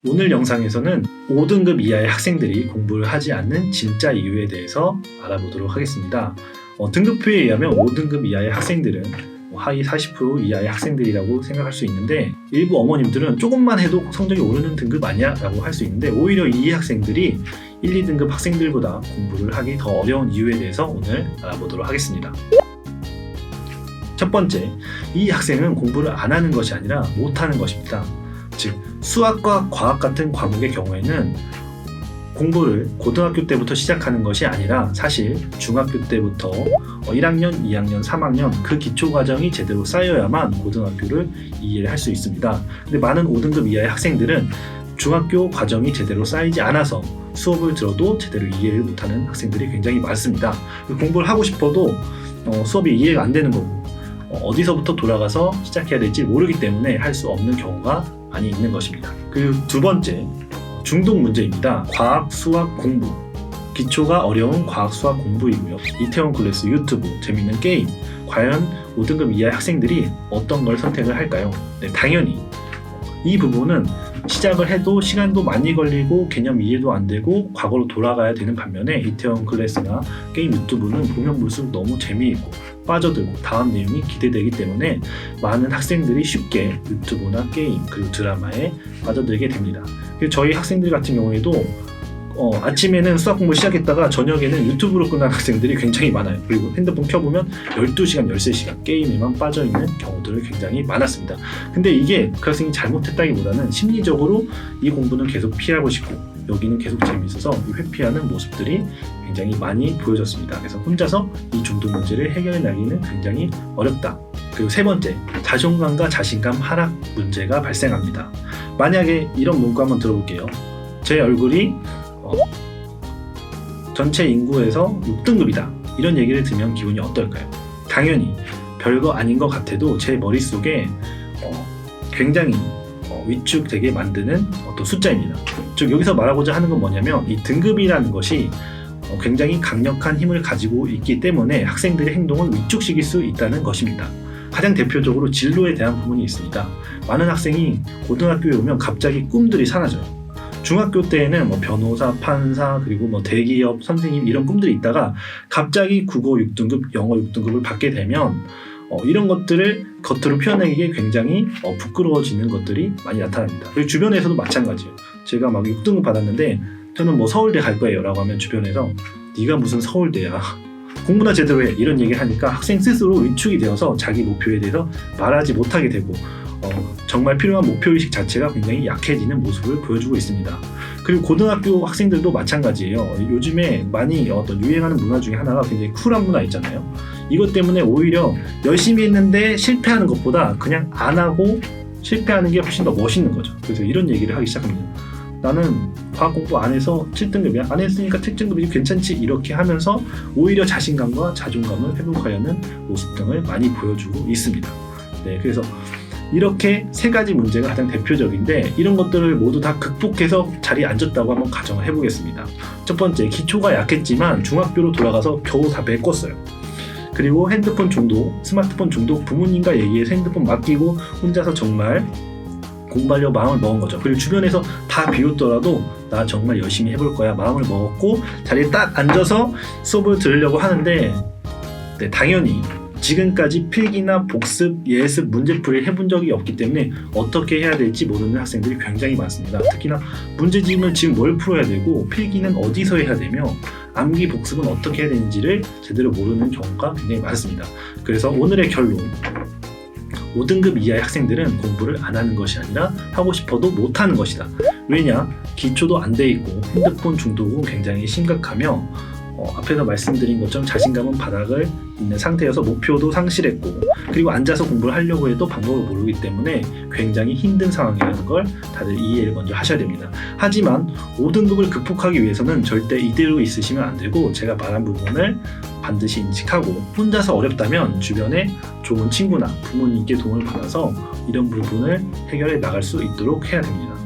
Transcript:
오늘 영상에서는 5등급 이하의 학생들이 공부를 하지 않는 진짜 이유에 대해서 알아보도록 하겠습니다. 등급표에 의하면 5등급 이하의 학생들은 하위 40% 이하의 학생들이라고 생각할 수 있는데, 일부 어머님들은 조금만 해도 성적이 오르는 등급 아니야? 라고 할 수 있는데, 오히려 이 학생들이 1, 2등급 학생들보다 공부를 하기 더 어려운 이유에 대해서 오늘 알아보도록 하겠습니다. 첫 번째, 이 학생은 공부를 안 하는 것이 아니라 못하는 것입니다. 즉, 수학과 과학 같은 과목의 경우에는 공부를 고등학교 때부터 시작하는 것이 아니라 사실 중학교 때부터 1학년, 2학년, 3학년 그 기초 과정이 제대로 쌓여야만 고등학교를 이해를 할 수 있습니다. 근데 많은 5등급 이하의 학생들은 중학교 과정이 제대로 쌓이지 않아서 수업을 들어도 제대로 이해를 못하는 학생들이 굉장히 많습니다. 공부를 하고 싶어도 수업이 이해가 안 되는 거고, 어디서부터 돌아가서 시작해야 될지 모르기 때문에 할 수 없는 경우가 많이 있는 것입니다. 그리고 두 번째, 중독 문제입니다. 과학, 수학, 공부. 기초가 어려운 과학, 수학 공부이고요. 이태원 클래스, 유튜브, 재밌는 게임. 과연 5등급 이하의 학생들이 어떤 걸 선택을 할까요? 네, 당연히 이 부분은 시작을 해도 시간도 많이 걸리고 개념 이해도 안 되고 과거로 돌아가야 되는 반면에, 이태원 클래스나 게임, 유튜브는 보면 볼수록 너무 재미있고 빠져들고 다음 내용이 기대되기 때문에 많은 학생들이 쉽게 유튜브나 게임 그리고 드라마에 빠져들게 됩니다. 저희 학생들 같은 경우에도 아침에는 수학 공부 시작했다가 저녁에는 유튜브로 끝난 학생들이 굉장히 많아요. 그리고 핸드폰 켜보면 12시간, 13시간 게임에만 빠져있는 경우들이 굉장히 많았습니다. 근데 이게 그 학생이 잘못했다기보다는 심리적으로 이 공부는 계속 피하고 싶고 여기는 계속 재미있어서 회피하는 모습들이 굉장히 많이 보여졌습니다. 그래서 혼자서 이 중독 문제를 해결해 나기는 굉장히 어렵다. 그리고 세 번째, 자존감과 자신감 하락 문제가 발생합니다. 만약에 이런 문구 한번 들어볼게요. 제 얼굴이 전체 인구에서 6등급이다. 이런 얘기를 들으면 기분이 어떨까요? 당연히 별거 아닌 것 같아도 제 머릿속에 굉장히 위축되게 만드는 어떤 숫자입니다. 즉, 여기서 말하고자 하는 건 뭐냐면, 이 등급이라는 것이 굉장히 강력한 힘을 가지고 있기 때문에 학생들의 행동을 위축시킬 수 있다는 것입니다. 가장 대표적으로 진로에 대한 부분이 있습니다. 많은 학생이 고등학교에 오면 갑자기 꿈들이 사라져요. 중학교 때에는 변호사, 판사, 그리고 대기업 선생님 이런 꿈들이 있다가 갑자기 국어 6등급, 영어 6등급을 받게 되면 이런 것들을 겉으로 표현하기에 굉장히 부끄러워지는 것들이 많이 나타납니다. 그리고 주변에서도 마찬가지예요. 제가 막 6등급 받았는데 저는 서울대 갈 거예요 라고 하면 주변에서 네가 무슨 서울대야, 공부나 제대로 해, 이런 얘기를 하니까 학생 스스로 위축이 되어서 자기 목표에 대해서 말하지 못하게 되고 정말 필요한 목표의식 자체가 굉장히 약해지는 모습을 보여주고 있습니다. 그리고 고등학교 학생들도 마찬가지예요. 요즘에 많이 유행하는 문화 중에 하나가 굉장히 쿨한 문화 있잖아요. 이것 때문에 오히려 열심히 했는데 실패하는 것보다 그냥 안 하고 실패하는 게 훨씬 더 멋있는 거죠. 그래서 이런 얘기를 하기 시작합니다. 나는 과학 공부 안 해서 7등급이야. 안 했으니까 7등급이지 괜찮지. 이렇게 하면서 오히려 자신감과 자존감을 회복하려는 모습 등을 많이 보여주고 있습니다. 네, 그래서 이렇게 세 가지 문제가 가장 대표적인데, 이런 것들을 모두 다 극복해서 자리에 앉았다고 한번 가정을 해보겠습니다. 첫 번째, 기초가 약했지만 중학교로 돌아가서 겨우 다 메꿨어요. 그리고 핸드폰 중독, 스마트폰 중독, 부모님과 얘기해서 핸드폰 맡기고 혼자서 정말 공부하려고 마음을 먹은 거죠. 그리고 주변에서 다 비웃더라도 나 정말 열심히 해볼 거야 마음을 먹었고 자리에 딱 앉아서 수업을 들으려고 하는데, 네, 당연히 지금까지 필기나 복습, 예습, 문제풀이를 해본 적이 없기 때문에 어떻게 해야 될지 모르는 학생들이 굉장히 많습니다. 특히나 문제집은 지금 뭘 풀어야 되고 필기는 어디서 해야 되며 암기, 복습은 어떻게 해야 되는지를 제대로 모르는 경우가 굉장히 많습니다. 그래서 오늘의 결론, 5등급 이하의 학생들은 공부를 안 하는 것이 아니라 하고 싶어도 못하는 것이다. 왜냐? 기초도 안 돼 있고 핸드폰 중독은 굉장히 심각하며 앞에서 말씀드린 것처럼 자신감은 바닥을 있는 상태여서 목표도 상실했고, 그리고 앉아서 공부를 하려고 해도 방법을 모르기 때문에 굉장히 힘든 상황이라는 걸 다들 이해를 먼저 하셔야 됩니다. 하지만 5등급을 극복하기 위해서는 절대 이대로 있으시면 안 되고, 제가 말한 부분을 반드시 인식하고 혼자서 어렵다면 주변에 좋은 친구나 부모님께 도움을 받아서 이런 부분을 해결해 나갈 수 있도록 해야 됩니다.